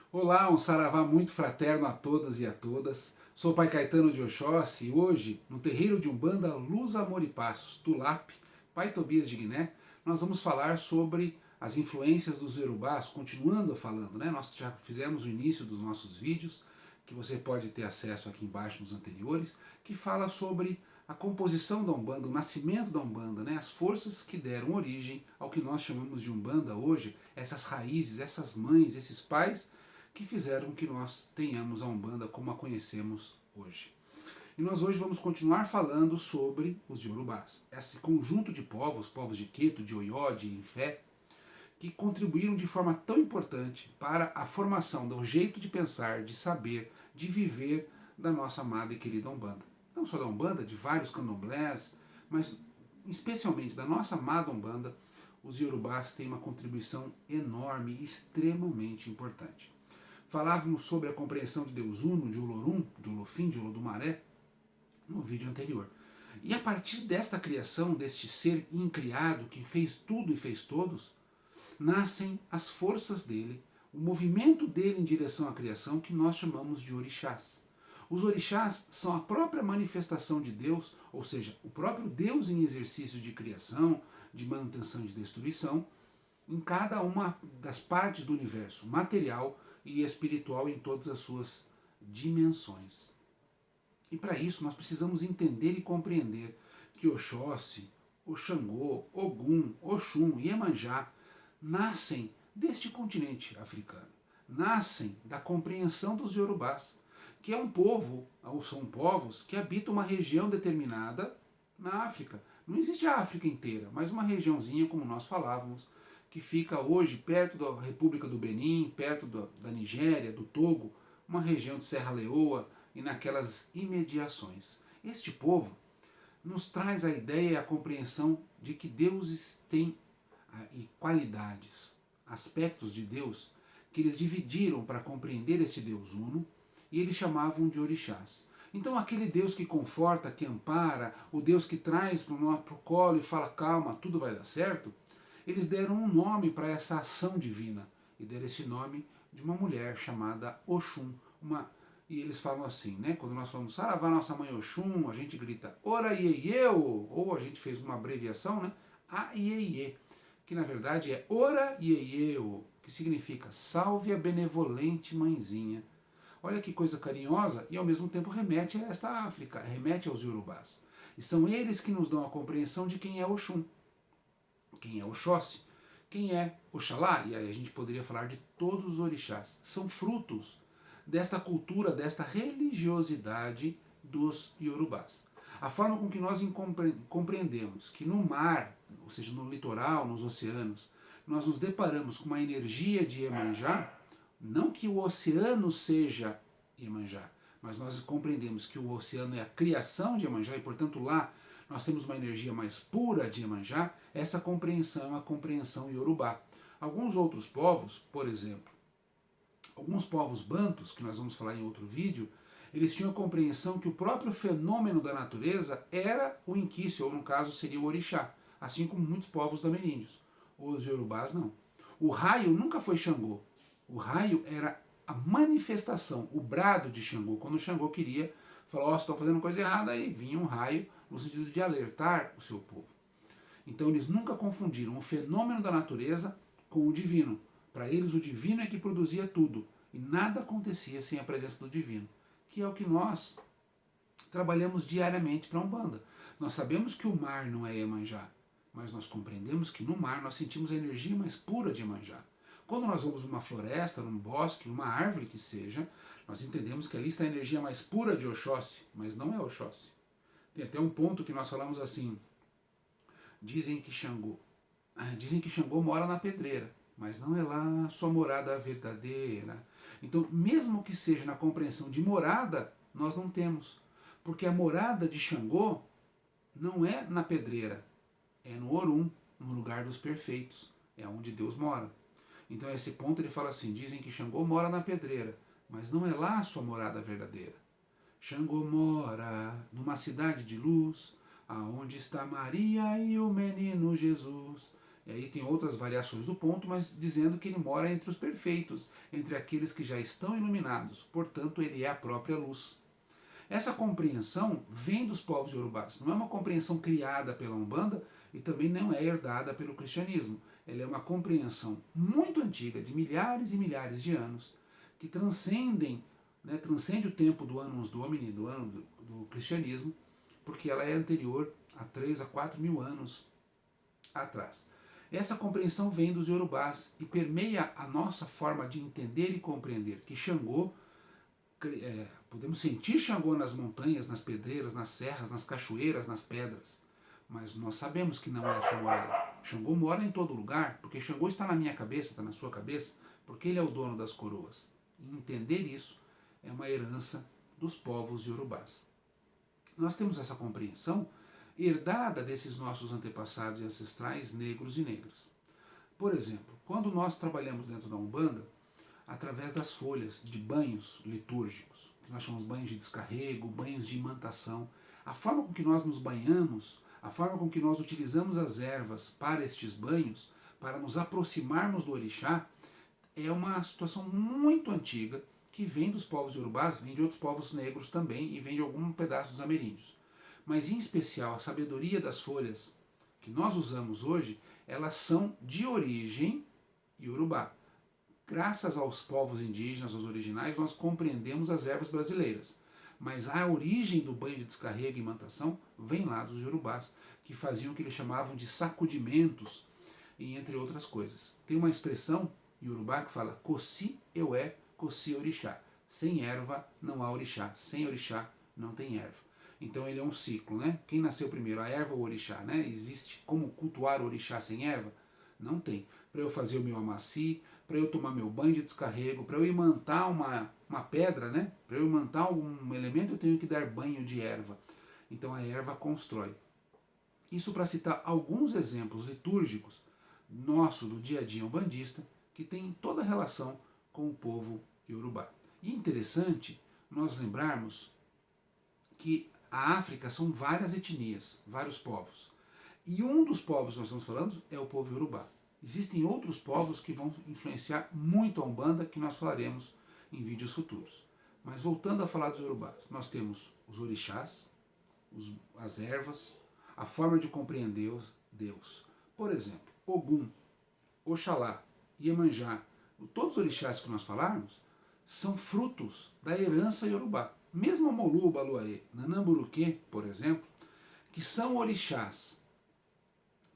Olá, um saravá muito fraterno a todas e a todas. Sou o Pai Caetano de Oxóssi e hoje, no terreiro de Umbanda Luz, Amor e Passos, Tulap, Pai Tobias de Guiné, nós vamos falar sobre as influências dos Yorubás, continuando falando, né? Nós já fizemos o início dos nossos vídeos, que você pode ter acesso aqui embaixo nos anteriores, que fala sobre a composição da Umbanda, o nascimento da Umbanda, né? As forças que deram origem ao que nós chamamos de Umbanda hoje, essas raízes, essas mães, esses pais, que fizeram que nós tenhamos a Umbanda como a conhecemos hoje. E nós hoje vamos continuar falando sobre os Yorubás, esse conjunto de povos de Queto, de Oió, de Infé, que contribuíram de forma tão importante para a formação do jeito de pensar, de saber, de viver da nossa amada e querida Umbanda. Não só da Umbanda, de vários candomblés, mas especialmente da nossa amada Umbanda, os Yorubás têm uma contribuição enorme e extremamente importante. Falávamos sobre a compreensão de Deus Uno, de Olorum, de Olofim, de Olodumaré, no vídeo anterior. E a partir desta criação, deste ser incriado que fez tudo e fez todos, nascem as forças dele, o movimento dele em direção à criação, que nós chamamos de orixás. Os orixás são a própria manifestação de Deus, ou seja, o próprio Deus em exercício de criação, de manutenção e de destruição, em cada uma das partes do universo, material e espiritual em todas as suas dimensões. E para isso nós precisamos entender e compreender que Oxóssi, Oxangô, Ogum, Oxum e Iemanjá nascem deste continente africano, nascem da compreensão dos Yorubás, que é um povo, ou são povos, que habitam uma região determinada na África. Não existe a África inteira, mas uma regiãozinha, como nós falávamos, que fica hoje perto da República do Benin, perto da Nigéria, do Togo, uma região de Serra Leoa e naquelas imediações. Este povo nos traz a ideia e a compreensão de que Deus tem qualidades, aspectos de Deus que eles dividiram para compreender este Deus uno e eles chamavam de orixás. Então aquele Deus que conforta, que ampara, o Deus que traz para o colo e fala calma, tudo vai dar certo, eles deram um nome para essa ação divina e deram esse nome de uma mulher chamada Oxum. E eles falam assim, né? Quando nós falamos Saravá, nossa mãe Oxum, a gente grita Ora Ieieu, ou a gente fez uma abreviação, né? A Ieiê, que na verdade é Ora Ieieu, que significa salve a benevolente mãezinha. Olha que coisa carinhosa e ao mesmo tempo remete a esta África, remete aos Yorubás. E são eles que nos dão a compreensão de quem é Oxum, quem é Oxóssi, quem é Oxalá, e aí a gente poderia falar de todos os orixás. São frutos desta cultura, desta religiosidade dos Yorubás. A forma com que nós compreendemos que no mar, ou seja, no litoral, nos oceanos, nós nos deparamos com uma energia de Iemanjá, não que o oceano seja Iemanjá, mas nós compreendemos que o oceano é a criação de Iemanjá e, portanto, lá nós temos uma energia mais pura de Iemanjá. Essa compreensão é uma compreensão iorubá. Alguns outros povos, por exemplo, alguns povos bantus, que nós vamos falar em outro vídeo, eles tinham a compreensão que o próprio fenômeno da natureza era o inquice, ou no caso seria o orixá, assim como muitos povos ameríndios. Os iorubás não. O raio nunca foi Xangô. O raio era a manifestação, o brado de Xangô. Quando o Xangô queria falar, ó, oh, estão fazendo coisa errada, aí vinha um raio no sentido de alertar o seu povo. Então eles nunca confundiram o fenômeno da natureza com o divino. Para eles o divino é que produzia tudo e nada acontecia sem a presença do divino, que é o que nós trabalhamos diariamente para a Umbanda. Nós sabemos que o mar não é Iemanjá, mas nós compreendemos que no mar nós sentimos a energia mais pura de Iemanjá. Quando nós vamos numa floresta, num bosque, numa árvore que seja, nós entendemos que ali está a energia mais pura de Oxóssi, mas não é Oxóssi. Tem até um ponto que nós falamos assim, dizem que Xangô mora na pedreira, mas não é lá a sua morada verdadeira. Então, mesmo que seja na compreensão de morada, nós não temos. Porque a morada de Xangô não é na pedreira, é no Orum, no lugar dos perfeitos. É onde Deus mora. Então, a esse ponto ele fala assim, dizem que Xangô mora na pedreira, mas não é lá a sua morada verdadeira. Xangô mora numa cidade de luz, aonde está Maria e o menino Jesus. E aí tem outras variações do ponto, mas dizendo que ele mora entre os perfeitos, entre aqueles que já estão iluminados. Portanto, ele é a própria luz. Essa compreensão vem dos povos iorubás. Não é uma compreensão criada pela Umbanda e também não é herdada pelo cristianismo. Ela é uma compreensão muito antiga, de milhares e milhares de anos, que transcende o tempo do Annus Domini, do ano do cristianismo, porque ela é anterior a 3 a 4 mil anos atrás. Essa compreensão vem dos iorubás e permeia a nossa forma de entender e compreender que Xangô, podemos sentir Xangô nas montanhas, nas pedreiras, nas serras, nas cachoeiras, nas pedras, mas nós sabemos que não é a sua morada. Xangô mora em todo lugar, porque Xangô está na minha cabeça, está na sua cabeça, porque ele é o dono das coroas. E entender isso é uma herança dos povos iorubás. Nós temos essa compreensão herdada desses nossos antepassados e ancestrais negros e negras. Por exemplo, quando nós trabalhamos dentro da Umbanda, através das folhas de banhos litúrgicos, que nós chamamos banhos de descarrego, banhos de imantação, a forma com que nós nos banhamos, a forma com que nós utilizamos as ervas para estes banhos, para nos aproximarmos do orixá, é uma situação muito antiga, que vem dos povos iorubás, vem de outros povos negros também e vem de algum pedaço dos ameríndios. Mas em especial a sabedoria das folhas que nós usamos hoje, elas são de origem iorubá. Graças aos povos indígenas, aos originais, nós compreendemos as ervas brasileiras. Mas a origem do banho de descarrego e imantação vem lá dos iorubás, que faziam o que eles chamavam de sacudimentos, e entre outras coisas. Tem uma expressão iorubá que fala Kossi Eué, Kossi Orixá. Sem erva não há orixá, sem orixá não tem erva. Então ele é um ciclo, né? Quem nasceu primeiro, a erva ou o orixá, né? Existe como cultuar o orixá sem erva? Não tem. Para eu fazer o meu amaci, para eu tomar meu banho de descarrego, para eu imantar uma pedra, né? Para eu imantar algum elemento, eu tenho que dar banho de erva. Então a erva constrói. Isso para citar alguns exemplos litúrgicos nosso do dia a dia umbandista, que tem toda a relação com o povo iorubá. E interessante nós lembrarmos que a África são várias etnias, vários povos. E um dos povos que nós estamos falando é o povo iorubá. Existem outros povos que vão influenciar muito a Umbanda, que nós falaremos em vídeos futuros. Mas voltando a falar dos iorubás, nós temos os orixás, as ervas, a forma de compreender Deus. Por exemplo, Ogum, Oxalá, Iemanjá, todos os orixás que nós falarmos, são frutos da herança iorubá. Mesmo Molu, Baluaê, Nanamburuquê, por exemplo, que são orixás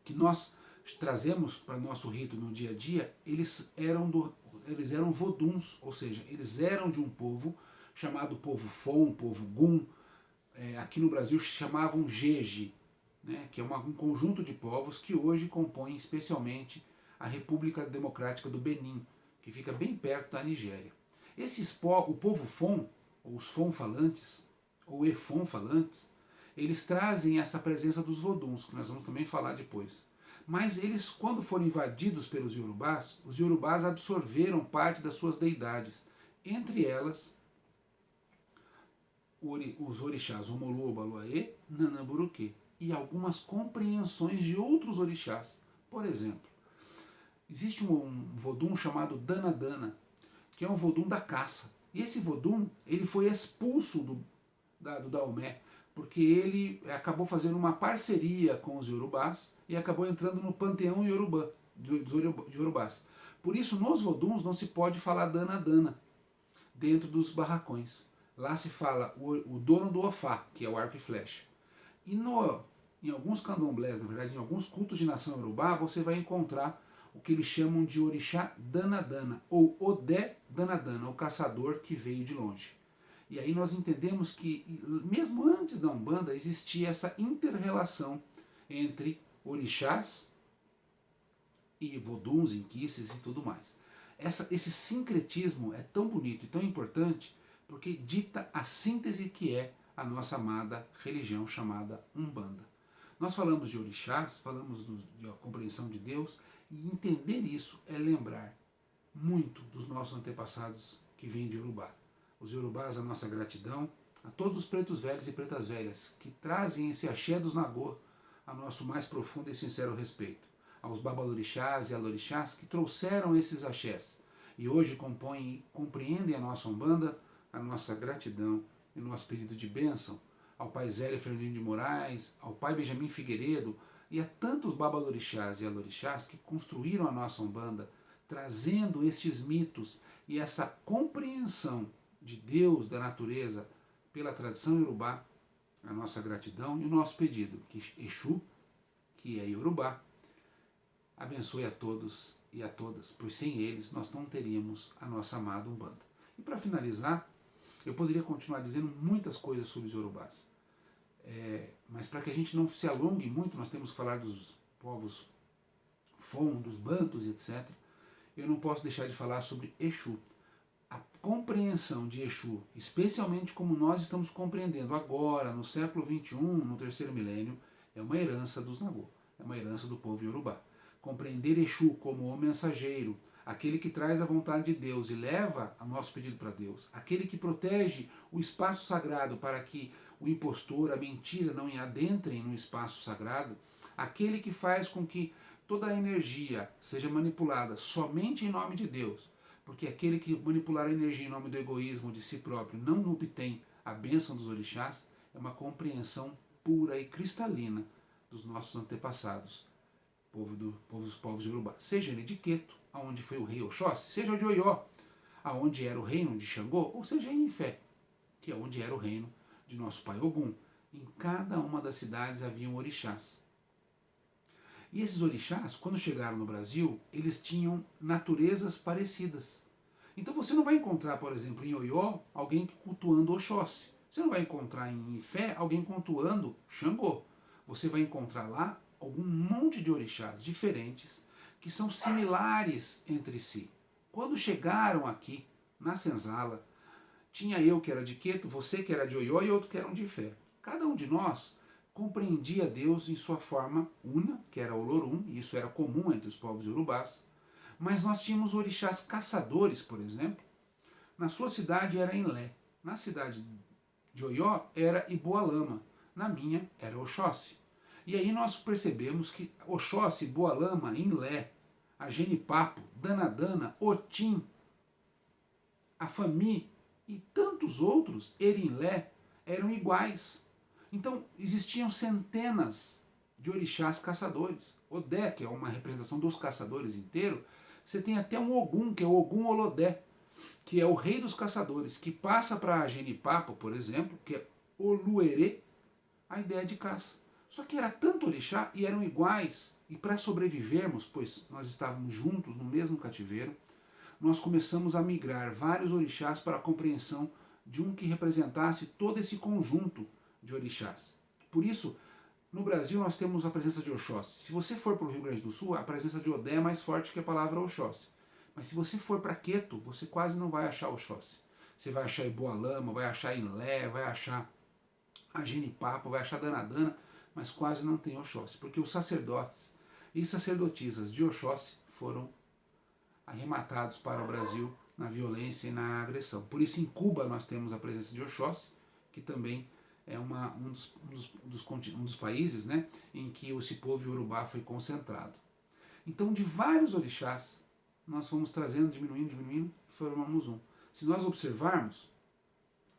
que nós trazemos para nosso rito no dia a dia, eles eram voduns, ou seja, eles eram de um povo chamado povo Fon, povo Gum, aqui no Brasil chamavam Jeje, né, que é um conjunto de povos que hoje compõem especialmente a República Democrática do Benin, que fica bem perto da Nigéria. O povo Fon, ou os Fon falantes, ou Efon falantes, eles trazem essa presença dos voduns, que nós vamos também falar depois. Mas eles, quando foram invadidos pelos iorubás, os iorubás absorveram parte das suas deidades, entre elas os orixás Omolu, Baluaê, Nanamburuquê, e algumas compreensões de outros orixás. Por exemplo, existe um vodum chamado Danadana, que é um vodum da caça. E esse vodum, ele foi expulso do Daomé, porque ele acabou fazendo uma parceria com os iorubás e acabou entrando no panteão iorubá, dos iorubás. Por isso, nos voduns não se pode falar Danadana dentro dos barracões. Lá se fala o dono do Ofá, que é o arco e flecha. E em alguns candomblés, na verdade, em alguns cultos de nação iorubá, você vai encontrar o que eles chamam de orixá Danadana, ou Odé Danadana, o caçador que veio de longe. E aí nós entendemos que, mesmo antes da Umbanda, existia essa inter-relação entre orixás e voduns, inquices e tudo mais. Esse sincretismo é tão bonito e tão importante porque dita a síntese que é a nossa amada religião chamada Umbanda. Nós falamos de orixás, falamos da compreensão de Deus, e entender isso é lembrar muito dos nossos antepassados que vêm de Iorubá. Os Iorubás, a nossa gratidão, a todos os pretos velhos e pretas velhas que trazem esse axé dos Nagô a nosso mais profundo e sincero respeito. aos babalorixás e alorixás que trouxeram esses axés e hoje compõem e compreendem a nossa Umbanda, a nossa gratidão e o nosso pedido de bênção ao Pai Zélio Fernandinho de Moraes, ao Pai Benjamin Figueiredo e a tantos babalorixás e alorixás que construíram a nossa Umbanda, trazendo estes mitos e essa compreensão de Deus, da natureza, pela tradição iorubá, a nossa gratidão e o nosso pedido, que Exu, que é iorubá, abençoe a todos e a todas, pois sem eles nós não teríamos a nossa amada Umbanda. E para finalizar, eu poderia continuar dizendo muitas coisas sobre os iorubás, mas para que a gente não se alongue muito, nós temos que falar dos povos Fon, dos Bantus, etc. Eu não posso deixar de falar sobre Exu. A compreensão de Exu, especialmente como nós estamos compreendendo agora, no século XXI, no terceiro milênio, é uma herança dos Nagô, é uma herança do povo iorubá. Compreender Exu como o mensageiro, aquele que traz a vontade de Deus e leva o nosso pedido para Deus, aquele que protege o espaço sagrado para que o impostor, a mentira não adentrem no espaço sagrado, aquele que faz com que toda a energia seja manipulada somente em nome de Deus, porque aquele que manipular a energia em nome do egoísmo de si próprio não obtém a bênção dos orixás, é uma compreensão pura e cristalina dos nossos antepassados, dos povos de Urubá. Seja ele de Queto, aonde foi o rei Oxóssi, seja de Oió, aonde era o reino de Xangô, ou seja em Ifé, que é onde era o reino de nosso pai Ogum. Em cada uma das cidades haviam orixás. E esses orixás, quando chegaram no Brasil, eles tinham naturezas parecidas. Então você não vai encontrar, por exemplo, em Oió, alguém cultuando Oxóssi. Você não vai encontrar em Ifé alguém cultuando Xangô. Você vai encontrar lá algum monte de orixás diferentes que são similares entre si. Quando chegaram aqui, na senzala, tinha eu que era de Queto, você que era de Oió e outro que eram de Ifé. Cada um de nós compreendia Deus em sua forma una, que era Olorum, e isso era comum entre os povos iorubás, mas nós tínhamos orixás caçadores, por exemplo. Na sua cidade era Enlé, na cidade de Oió era Iboalama, na minha era Oxóssi. E aí nós percebemos que Oxóssi, Iboalama, Enlé, a Genipapo, Danadana, Otim, a Fami e tantos outros, Erinlé, eram iguais. Então existiam centenas de orixás caçadores. Odé, que é uma representação dos caçadores inteiro, você tem até um Ogum, que é o Ogum Olodé, que é o rei dos caçadores, que passa para a Genipapo, por exemplo, que é Oluerê, a ideia de caça. Só que era tanto orixá e eram iguais, e para sobrevivermos, pois nós estávamos juntos no mesmo cativeiro, nós começamos a migrar vários orixás para a compreensão de um que representasse todo esse conjunto de orixás. Por isso, no Brasil nós temos a presença de Oxóssi. Se você for para o Rio Grande do Sul, a presença de Odé é mais forte que a palavra Oxóssi. Mas se você for para Queto, você quase não vai achar Oxóssi. Você vai achar Iboalama, vai achar Enlé, vai achar a Genipapo, vai achar Danadana, mas quase não tem Oxóssi, porque os sacerdotes e sacerdotisas de Oxóssi foram arrematados para o Brasil na violência e na agressão. Por isso, em Cuba, nós temos a presença de Oxóssi, que também é um dos países, né, em que esse povo iorubá foi concentrado. Então, de vários orixás, nós fomos trazendo, diminuindo, e formamos um. Se nós observarmos,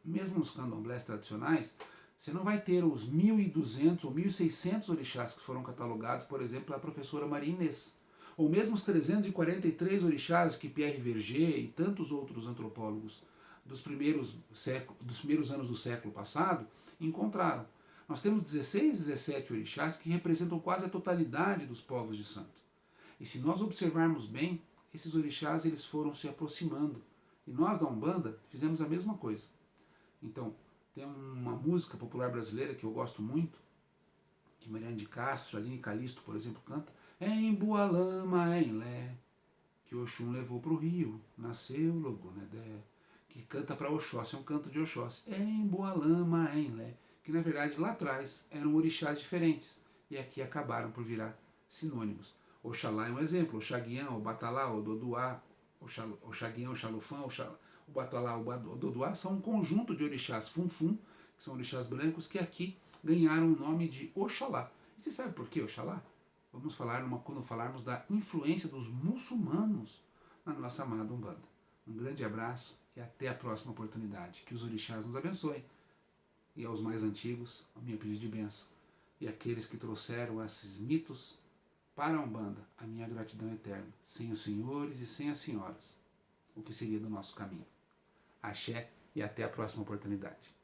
mesmo nos candomblés tradicionais, você não vai ter os 1.200 ou 1.600 orixás que foram catalogados, por exemplo, pela professora Maria Inês. Ou mesmo os 343 orixás que Pierre Verger e tantos outros antropólogos dos primeiros anos do século passado encontraram. Nós temos 16, 17 orixás que representam quase a totalidade dos povos de santo. E se nós observarmos bem, esses orixás eles foram se aproximando. E nós da Umbanda fizemos a mesma coisa. Então, tem uma música popular brasileira que eu gosto muito, que Mariana de Castro, Aline Calisto, por exemplo, canta. É em Bualama, é em Lé, que Oxum levou para o rio, nasceu Logonedé, que canta para Oxóssi, é um canto de Oxóssi. É em Bualama, é em Lé, que na verdade lá atrás eram orixás diferentes, e aqui acabaram por virar sinônimos. Oxalá é um exemplo, Oxaguian, o Batalá, o Doduá, Oxaguian, o Xalufã, o Batalá, o Doduá são um conjunto de orixás Funfun, que são orixás brancos, que aqui ganharam o nome de Oxalá. E você sabe por que Oxalá? Vamos falar quando falarmos da influência dos muçulmanos na nossa amada Umbanda. Um grande abraço e até a próxima oportunidade. Que os orixás nos abençoem. E aos mais antigos, a minha pedido de bênção. E aqueles que trouxeram esses mitos para a Umbanda, a minha gratidão eterna. Sem os senhores e sem as senhoras, o que seria do nosso caminho? Axé e até a próxima oportunidade.